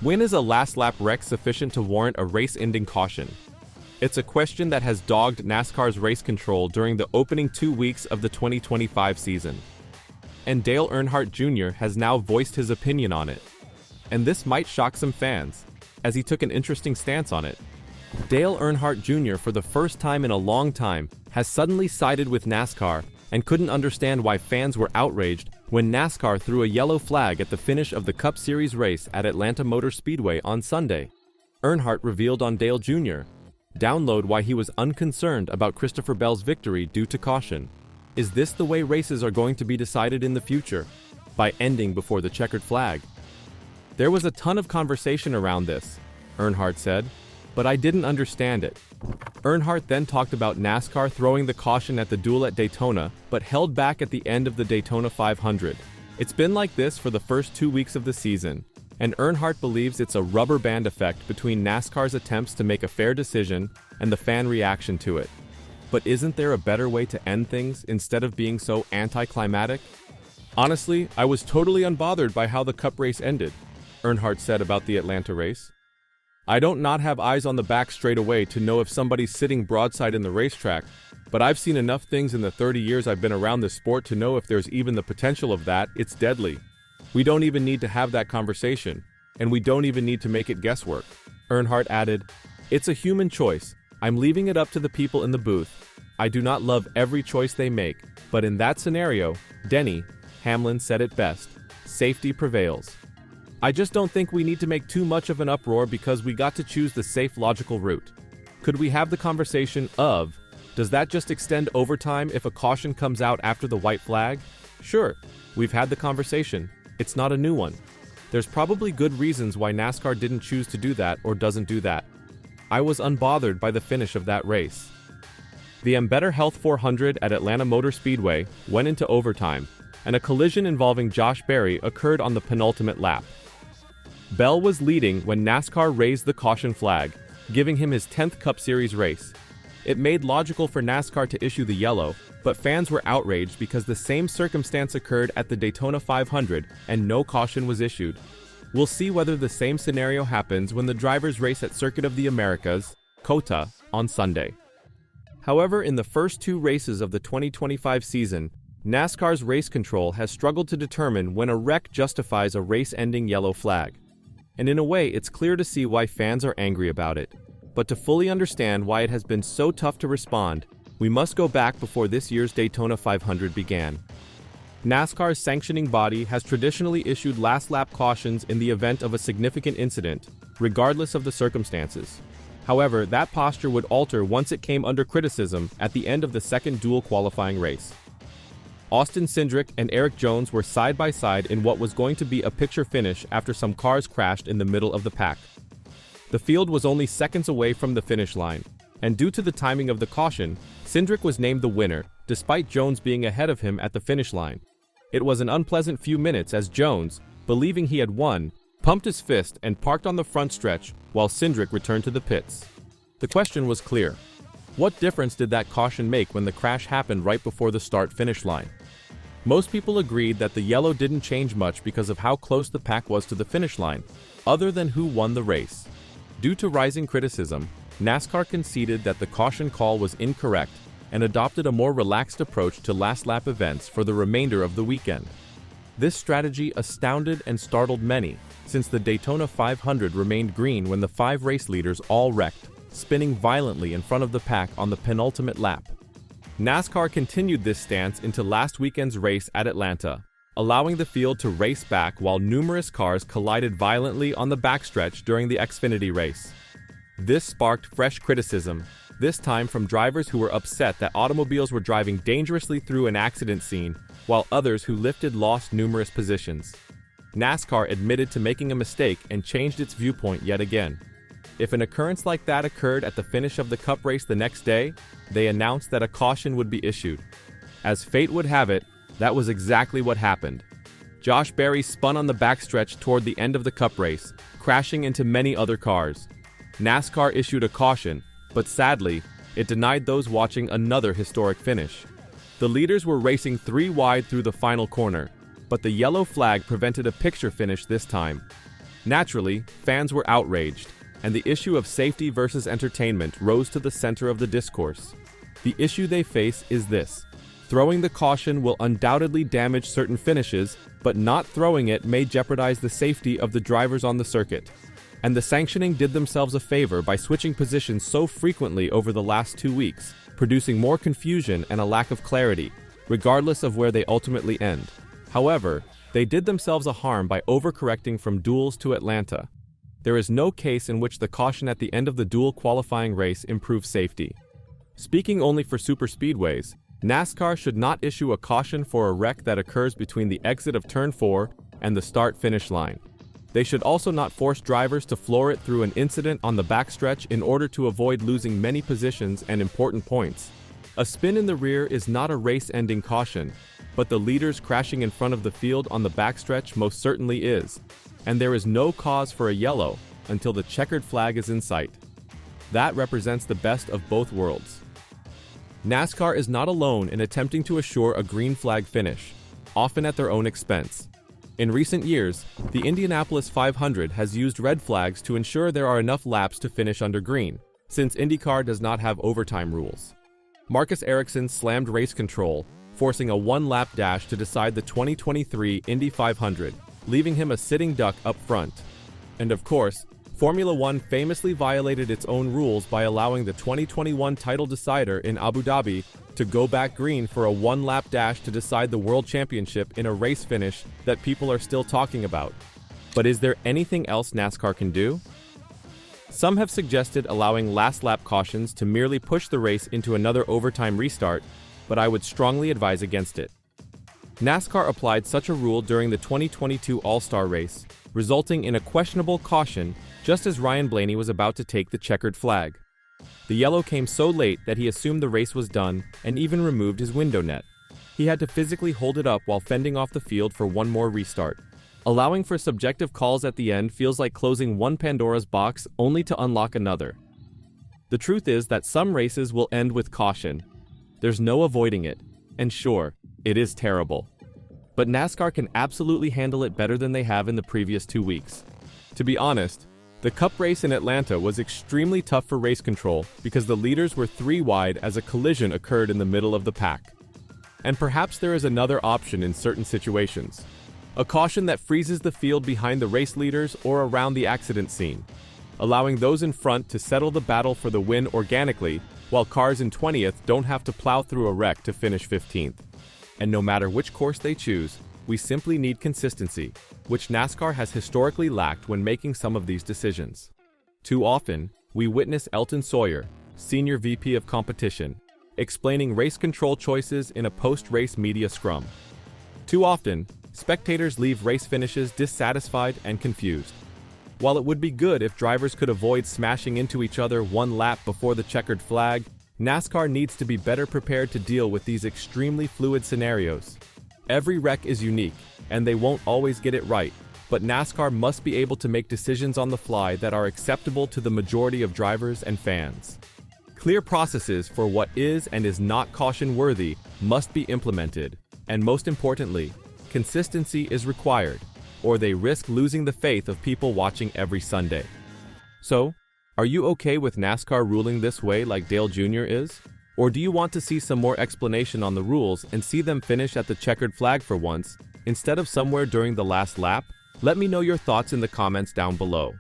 When is a last-lap wreck sufficient to warrant a race-ending caution? It's a question that has dogged NASCAR's race control during the opening 2 weeks of the 2025 season. And Dale Earnhardt Jr. has now voiced his opinion on it. And this might shock some fans, as he took an interesting stance on it. Dale Earnhardt Jr., for the first time in a long time, has suddenly sided with NASCAR and couldn't understand why fans were outraged when NASCAR threw a yellow flag at the finish of the Cup Series race at Atlanta Motor Speedway on Sunday. Earnhardt revealed on Dale Jr. Download why he was unconcerned about Christopher Bell's victory due to caution. Is this the way races are going to be decided in the future? By ending before the checkered flag? There was a ton of conversation around this, Earnhardt said, but I didn't understand it. Earnhardt then talked about NASCAR throwing the caution at the duel at Daytona, but held back at the end of the Daytona 500. It's been like this for the first 2 weeks of the season, and Earnhardt believes it's a rubber band effect between NASCAR's attempts to make a fair decision and the fan reaction to it. But isn't there a better way to end things instead of being so anticlimactic? Honestly, I was totally unbothered by how the Cup race ended, Earnhardt said about the Atlanta race. I don't not have eyes on the back straight away to know if somebody's sitting broadside in the racetrack, but I've seen enough things in the 30 years I've been around this sport to know if there's even the potential of that, it's deadly. We don't even need to have that conversation, and we don't even need to make it guesswork. Earnhardt added, "It's a human choice. I'm leaving it up to the people in the booth. I do not love every choice they make, but in that scenario, Denny Hamlin said it best, safety prevails. I just don't think we need to make too much of an uproar because we got to choose the safe, logical route. Could we have the conversation of, does that just extend overtime if a caution comes out after the white flag? Sure, we've had the conversation. It's not a new one. There's probably good reasons why NASCAR didn't choose to do that or doesn't do that. I was unbothered by the finish of that race." The Better Health 400 at Atlanta Motor Speedway went into overtime, and a collision involving Josh Berry occurred on the penultimate lap. Bell was leading when NASCAR raised the caution flag, giving him his 10th Cup Series race. It made logical for NASCAR to issue the yellow, but fans were outraged because the same circumstance occurred at the Daytona 500 and no caution was issued. We'll see whether the same scenario happens when the drivers race at Circuit of the Americas, COTA, on Sunday. However, in the first 2 races of the 2025 season, NASCAR's race control has struggled to determine when a wreck justifies a race-ending yellow flag. And in a way, it's clear to see why fans are angry about it. But to fully understand why it has been so tough to respond, we must go back before this year's Daytona 500 began. NASCAR's sanctioning body has traditionally issued last-lap cautions in the event of a significant incident, regardless of the circumstances. However, that posture would alter once it came under criticism at the end of the second dual qualifying race. Austin Cindric and Eric Jones were side by side in what was going to be a picture finish after some cars crashed in the middle of the pack. The field was only seconds away from the finish line, and due to the timing of the caution, Cindric was named the winner, despite Jones being ahead of him at the finish line. It was an unpleasant few minutes as Jones, believing he had won, pumped his fist and parked on the front stretch while Cindric returned to the pits. The question was clear. What difference did that caution make when the crash happened right before the start-finish line? Most people agreed that the yellow didn't change much because of how close the pack was to the finish line, other than who won the race. Due to rising criticism, NASCAR conceded that the caution call was incorrect and adopted a more relaxed approach to last-lap events for the remainder of the weekend. This strategy astounded and startled many, since the Daytona 500 remained green when the 5 race leaders all wrecked, spinning violently in front of the pack on the penultimate lap. NASCAR continued this stance into last weekend's race at Atlanta, allowing the field to race back while numerous cars collided violently on the backstretch during the Xfinity race. This sparked fresh criticism, this time from drivers who were upset that automobiles were driving dangerously through an accident scene, while others who lifted lost numerous positions. NASCAR admitted to making a mistake and changed its viewpoint yet again. If an occurrence like that occurred at the finish of the Cup race the next day, they announced that a caution would be issued. As fate would have it, that was exactly what happened. Josh Berry spun on the backstretch toward the end of the Cup race, crashing into many other cars. NASCAR issued a caution, but sadly, it denied those watching another historic finish. The leaders were racing 3 wide through the final corner, but the yellow flag prevented a picture finish this time. Naturally, fans were outraged, and the issue of safety versus entertainment rose to the center of the discourse. The issue they face is this: throwing the caution will undoubtedly damage certain finishes, but not throwing it may jeopardize the safety of the drivers on the circuit. And the sanctioning did themselves a favor by switching positions so frequently over the last 2 weeks, producing more confusion and a lack of clarity, regardless of where they ultimately end. However, they did themselves a harm by overcorrecting from duels to Atlanta. There is no case in which the caution at the end of the dual qualifying race improves safety. Speaking only for superspeedways, NASCAR should not issue a caution for a wreck that occurs between the exit of Turn 4 and the start-finish line. They should also not force drivers to floor it through an incident on the backstretch in order to avoid losing many positions and important points. A spin in the rear is not a race-ending caution, but the leaders crashing in front of the field on the backstretch most certainly is, and there is no cause for a yellow until the checkered flag is in sight. That represents the best of both worlds. NASCAR is not alone in attempting to assure a green flag finish, often at their own expense. In recent years, the Indianapolis 500 has used red flags to ensure there are enough laps to finish under green, since IndyCar does not have overtime rules. Marcus Ericsson slammed race control, forcing a one-lap dash to decide the 2023 Indy 500, leaving him a sitting duck up front. And of course, Formula One famously violated its own rules by allowing the 2021 title decider in Abu Dhabi to go back green for a one-lap dash to decide the World Championship in a race finish that people are still talking about. But is there anything else NASCAR can do? Some have suggested allowing last-lap cautions to merely push the race into another overtime restart, but I would strongly advise against it. NASCAR applied such a rule during the 2022 All-Star race, resulting in a questionable caution just as Ryan Blaney was about to take the checkered flag. The yellow came so late that he assumed the race was done and even removed his window net. He had to physically hold it up while fending off the field for one more restart. Allowing for subjective calls at the end feels like closing one Pandora's box only to unlock another. The truth is that some races will end with caution. There's no avoiding it, and sure, it is terrible. But NASCAR can absolutely handle it better than they have in the previous 2 weeks. To be honest, the Cup race in Atlanta was extremely tough for race control because the leaders were 3 wide as a collision occurred in the middle of the pack. And perhaps there is another option in certain situations. A caution that freezes the field behind the race leaders or around the accident scene, allowing those in front to settle the battle for the win organically, while cars in 20th don't have to plow through a wreck to finish 15th. And no matter which course they choose, we simply need consistency, which NASCAR has historically lacked when making some of these decisions. Too often, we witness Elton Sawyer, Senior VP of Competition, explaining race control choices in a post-race media scrum. Too often, spectators leave race finishes dissatisfied and confused. While it would be good if drivers could avoid smashing into each other one lap before the checkered flag, NASCAR needs to be better prepared to deal with these extremely fluid scenarios. Every wreck is unique, and they won't always get it right, but NASCAR must be able to make decisions on the fly that are acceptable to the majority of drivers and fans. Clear processes for what is and is not caution-worthy must be implemented, and most importantly, consistency is required, or they risk losing the faith of people watching every Sunday. So, are you okay with NASCAR ruling this way like Dale Jr. is? Or do you want to see some more explanation on the rules and see them finish at the checkered flag for once, instead of somewhere during the last lap? Let me know your thoughts in the comments down below.